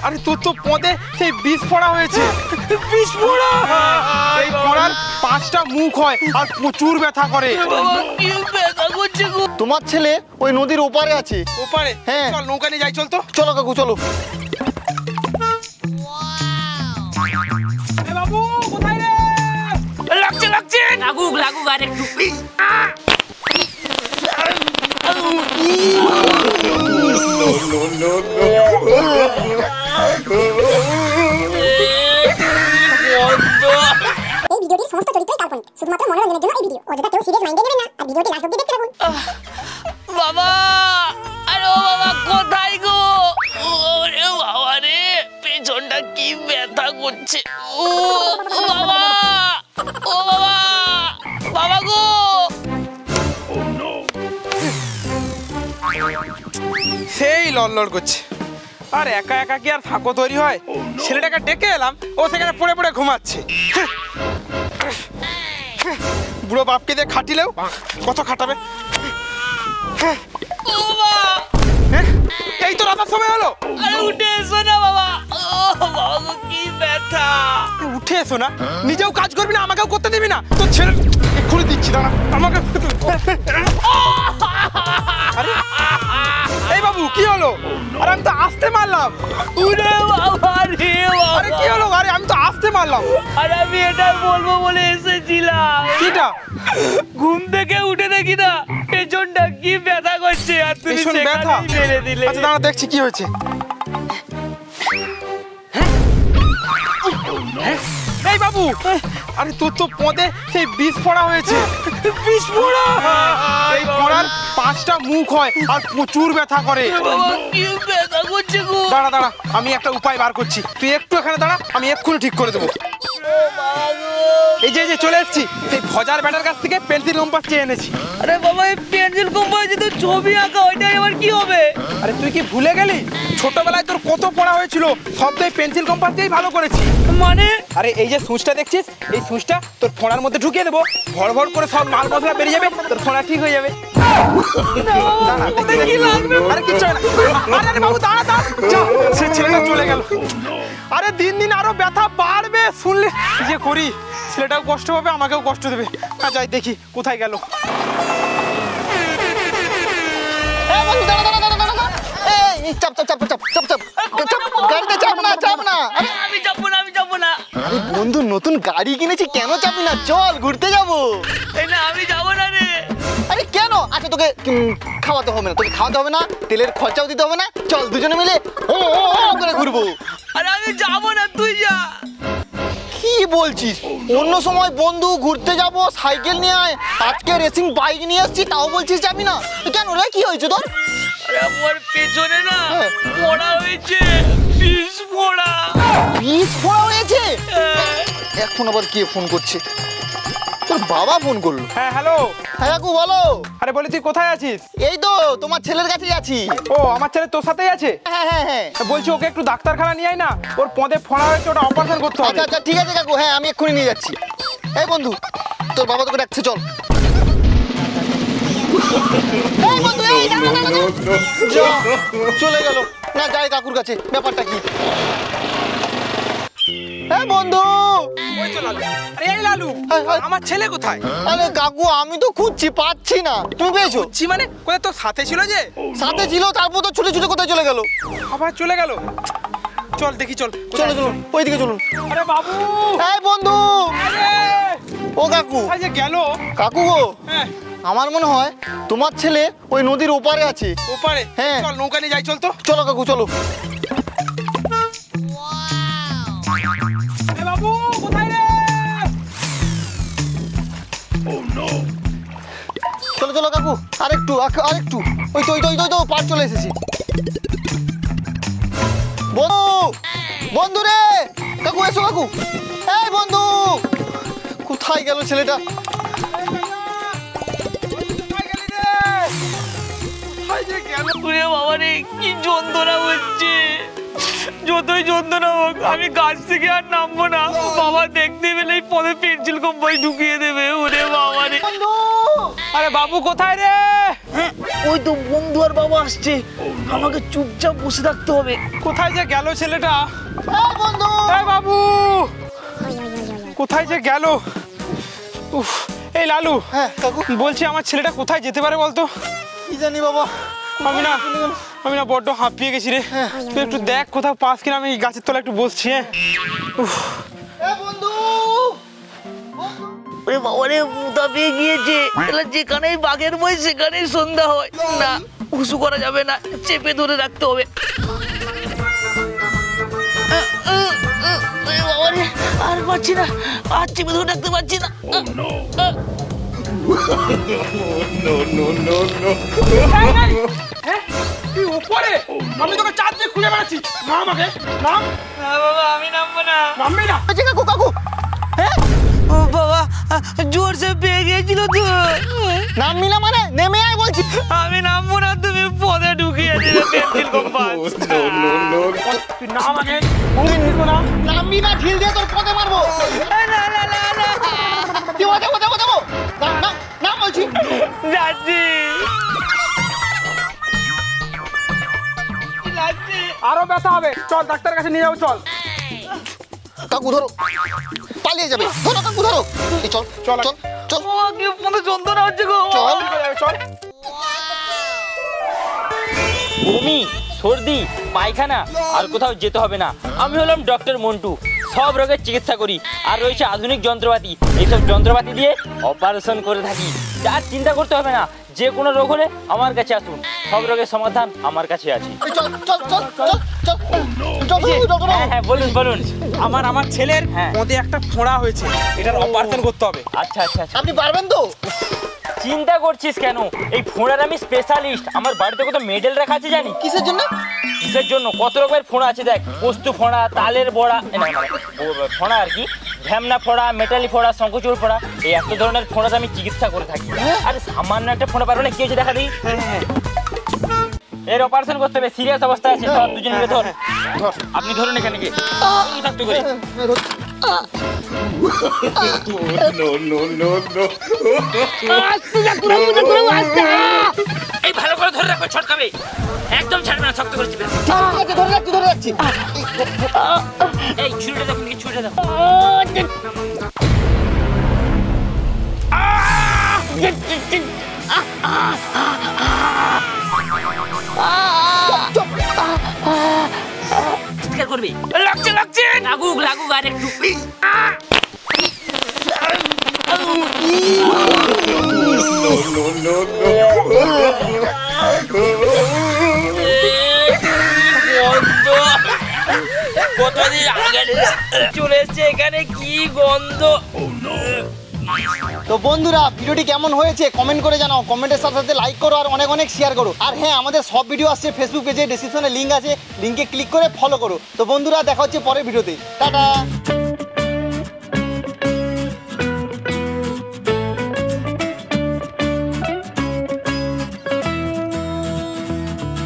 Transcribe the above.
আরে তোর তো পদে সেই বিষ ফোড়া হয়েছে। বিষ ফোড়া? এই ফোড়ার 5টা মুখ হয় আর প্রচুর ব্যথা করে। কি ব্যথা করছে গো? তোমার ছেলে ওই নদীর ওপারে আছে। ওপারে? হ্যাঁ। চল নৌকা নিয়ে যাই, চল তো। চলো কাকু চলো। বাবু কোথায় রে? লাগছে লাগছে। লাগুক লাগুক আর একটু। এই ভিডিওটির সমস্ত চরিত্রই কাল্পনিক, শুধুমাত্র মনোরঞ্জনের জন্য এই ভিডিও। অযথা কেউ সিরিয়াস মাইন্ডে নেবেন না আর ভিডিওটি লাস্ট অবধি দেখতে থাকুন। বাবা, আরে ও বাবা কোথায় গো? ওরে বাবা রে, পেছনটা কি ব্যথা করছে। ও বাবা, ও বাবা, বাবা গো। সেই লড়লড় করছে। আর একা একা কি আর থাকো তৈরি হয়? ছেলেটাকে ডেকে এলাম, ও সেখানে পড়ে পড়ে ঘুমাচ্ছে। বুড়ো বাপকে দিয়ে খাটিলেও কত খাটাবে। ও বাবা, এই তো রাতার সময় হলো। আরে উঠে এসো না বাবা। ও বাবা গো, কি ব্যথা। উঠে এসো না? নিজেও কাজ করবি না, আমাকেও করতে দিবি না? তোর ছেলে এক্ষুনি দিচ্ছি, দাঁড়া আমাকে। আরে এই বাবু কি হলো? আরে আমি তো আসতে মারলাম। উরে বাবা রে বাবা। আরে কি হলো? আরে আমি তো আসতে মারলাম। আরে আমি এটা বলবো বলে এসেছিলাম। কিটা? ঘুম থেকে উঠে দেখি না পেছনটা কি ব্যথা করছে আর তুমি ভীষণ ব্যথা? সেখানেই মেরে দিলে। আচ্ছা দাঁড়া দেখছি কি হয়েছে। এই বাবু, আরে তোর তো পদে সেই বিষ ফোড়া হয়েছে। বিষ ফোড়া? এই ফোড়ার 5টা মুখ হয় আর প্রচুর ব্যথা করে। বাবা কি ব্যথা করছে গো? দাঁড়া দাঁড়া, আমি একটা উপায় বার করছি, তুই একটু এখানে দাঁড়া, আমি এক্ষুনি ঠিক করে দেবো। এই যে চলে এসেছি, সেই ভজার ব্যাটার কাছ থেকে পেন্সিল কম্পাস চেয়ে এনেছি। আরে বাবা, এই পেন্সিল কম্পাসে তো ছবি আঁকা, ওইটাই আবার কি হবে? আরে তুই কি ভুলে গেলি ছোটবেলায় তোর কত পড়া হয়েছিল? সব তো এই পেন্সিল কম্পাস দিয়েই ভালো করেছি। মানে? আরে এই যে সুচটা দেখছিস, এই সুচটা তোর ফোঁড়ার মধ্যে ঢুকিয়ে দেবো, ভর ভর করে সব মাল মশলা বেরিয়ে যাবে, তোর ফোঁড়া ঠিক হয়ে যাবে। কি লাগবে? আরে কিচ্ছু হয় না। আরে বাবু দাঁড়া দাঁড়া, যা, সে ছেলেটা চলে গেল। আরে দিন দিন আরো ব্যথা বাড়বে, শুনলে যে করি, ছেলেটাও কষ্ট পাবে, আমাকেও কষ্ট দেবে। হ্যাঁ যাই দেখি কোথায় গেল। চাপ চাপ চাপ চাপ চাপ চাপ চাপ, গাড়িতে চাপ না চাপ না। আমি যাবো না, আমি যাবো না। আরে বন্ধু নতুন গাড়ি কিনেছি, কেন চাপি না? চল ঘুরতে যাবো। এই না, আমি যাবো না রে। আরে কেন? আচ্ছা তোকে খাওয়াতে হবে না, তোকে খাওয়াতে হবে না, তেলের খরচাও দিতে হবে না। চল দুজনে মিলে ও ও ও করে ঘুরবো। আরে আমি যাবো না, তুই যা। কি বলছিস? অন্য সময় বন্ধু ঘুরতে যাব সাইকেল নিয়ে আয়, আজকে রেসিং বাইক নিয়ে আসছি, তাও বলছিস যাবি না? কেন রে, কি হয়েছে তোর? আরে আমার পেছনে না ফোড়া হয়েছে, বিষ ফোড়া। বিষ ফোড়া হয়েছে? এখন আবার কে ফোন করছে? তোর বাবা ফোন করলো। হ্যাঁ হ্যালো। হ্যাঁ কাকু বলো। আরে বলি তুই কোথায় আছিস? এই তো তোমার ছেলের কাছেই আছি। ও আমার ছেলে তোর সাথেই আছে? হ্যাঁ হ্যাঁ হ্যাঁ। বলছি ওকে একটু ডাক্তারখানা নিয়ে আয় না, ওর পদে ফোড়া হয়েছে, ওটা অপারেশন করতে হবে। আচ্ছা আচ্ছা ঠিক আছে কাকু, হ্যাঁ আমি এক্ষুনি নিয়ে যাচ্ছি। এই বন্ধু তোর বাবা তোকে ডাকছে, চল। এই বন্ধু, এই না, না, না, না, না। যা, চলে গেল। না যাই কাকুর কাছে, ব্যাপারটা কি? হ্যাঁ বন্ধু। ওই তো লালু। আরে এই লালু, আমার ছেলে কোথায়? আরে কাকু আমি তো খুঁজছি, পাচ্ছি না। তুমি পেয়েছো? জি মানে কোথায় তোর সাথে ছিল যে? সাথে ছিল, তারপর তো ছুটে ছুটে কোথায় চলে গেল? আবার চলে গেল। চল দেখি, চল চলো চলুন, ওইদিকে চলুন। আরে বাবু, এই বন্ধু। আরে ও কাকু। কোথায় যে গেল? কাকু গো, হ্যাঁ আমার মনে হয় তোমার ছেলে ওই নদীর ওপারে আছে। ওপারে? হ্যাঁ। চল নৌকা নিয়ে যাই, চল তো। চলো কাকু চলো। এ বাবু কোথায় রে? চলো চলো কাকু, আরেকটু আরেকটু। ওই তো ওই তো ওই তো, ওই তো পার চলে এসেছি। বন্ধু, বন্ধু রে, কাকু এসো কাকু। এই বন্ধু, কোথায় গেল ছেলেটা? ওরে বাবা রে, কি যন্ত্রণা হচ্ছে। যতই যন্ত্রণা হোক আমি গাছ থেকে আর নামবো না। বাবা দেখতে পেলেই পদে পেন্সিল কম্পাস ঢুকিয়ে দেবে। ওরে বাবা রে। আরে বাবু কোথায় রে? হ্যাঁ ওই তো বন্ধু আর বাবা আসছে, আমাকে চুপচাপ বসে থাকতে হবে। কোথায় যে গেল ছেলেটা? বন্ধু এই বাবু, কোথায় যে গেল? উফ, এই লালু, হ্যাঁ কাকু বলছি আমার ছেলেটা কোথায় যেতে পারে বলতো? কি জানি বাবা। আমি না বড্ড হাঁপিয়ে গেছি রে। তুই একটু দেখ কোথাও পাস কিনা, আমি গাছের তলায় একটু বসছি। হ্যাঁ উফ, বন্ধু ওরে বাবা রে, মুদা পেয়ে গিয়েছে। তাহলে যেখানেই বাঘের বই সেখানেই সন্ধ্যা হয় না, হুসু করা যাবে না, চেপে ধরে রাখতে হবে। বাবা রে, আর পারছি না, আর চেপে ধরে রাখতে পারছি না। হ্যাঁ তুই উপরে, আমি তোকে চারটে খুঁজে বেড়াচ্ছি। নাম আগে, নাম। না বাবা, আমি নামবো না। নামবি না? কাকু কাকু ও বাবা, জোরসে পেয়ে গিয়েছিল তো। নামবি না মানে? নেমে আয় বলছি। আমি নামবো না, তুমি পদে ঢুকিয়ে দিলে পেন্সিল কম্পাস। তুই নাম আগে, তুই নিবো না। নামবি না, ঢিল দিয়ে তোর পদে মারবো। না না না না, দেবো দেবো দেবো দেবো। নাম বলছি। যাচ্ছি যাচ্ছি। আরো ব্যথা হবে, চল ডাক্তারের কাছে নিয়ে যাবো, চল। কাকু ধরো, পালিয়ে যাবে। ধরো কাকু ধরো। এই চল চল, চল চল ও কি মনে যন্ত্রণা হচ্ছে গো। চল। চল। বমি, সর্দি, পায়খানা আর কোথাও যেতে হবে না। আমি হলাম ডক্টর মন্টু, সব রোগের চিকিৎসা করি। আর রয়েছে আধুনিক যন্ত্রপাতি, এইসব যন্ত্রপাতি দিয়ে অপারেশন করে থাকি। আর চিন্তা করতে হবে না, যে কোনো রোগ হলে আমার কাছে আসুন, সব রোগের সমাধান আমার কাছে আছে। এই চল চল চল চল চল চল। হ্যাঁ হ্যাঁ, বলুন বলুন। আমার ছেলের হ্যাঁ। মধ্যে একটা ফোঁড়া হয়েছে, এটার অপারেশন করতে হবে। আচ্ছা আচ্ছা আচ্ছা, আপনি পারবেন তো? চিন্তা করছিস কেন? এই ফোঁড়ার আমি স্পেশালিস্ট। আমার বাড়িতে কত মেডেল রাখা আছে জানি। কিসের জন্য? কিসের জন্য? কত রকমের ফোঁড়া আছে দেখ। পোস্তু ফোঁড়া, তালের বড়া, ফোঁড়া আর কি, ঢ্যামনা ফোঁড়া, মেটালি ফোঁড়া, শঙ্কচূড় ফোঁড়া, এই এত ধরনের ফোঁড়াতে আমি চিকিৎসা করে থাকি। আর সামান্য একটা ফোঁড়া পারবে না, কি হয়েছে দেখা দিই। এর অপারেশন করতে হবে, সিরিয়াস অবস্থা আছে। ধর, দুজন মিলে ধর। আপনি ধরুন এখানে গিয়ে শক্ত করে। এই ভালো করে ধরে রাখো, ছটকাবে একদম, ছাড়বে না, শক্ত করে চেপে রাখো। ধরে রাখছি ধরে রাখছি। এই ছুরিটা দেখুন, ছুরিটা দেখো। চিৎকার করবি, লাগছে লাগছে। লাগুক লাগুক আর একটু। কতদিন আগে চলে এসছে এখানে, কি গন্ধ। তো বন্ধুরা, ভিডিওটি কেমন হয়েছে কমেন্ট করে জানাও। কমেন্টের সাথে সাথে লাইক করো আর অনেক অনেক শেয়ার করো। আর হ্যাঁ, আমাদের সব ভিডিও আসছে ফেসবুক পেজে, ডেসক্রিপশনে লিঙ্ক আছে, লিঙ্কে ক্লিক করে ফলো করো। তো বন্ধুরা, দেখা হচ্ছে পরের ভিডিওতে। টাটা।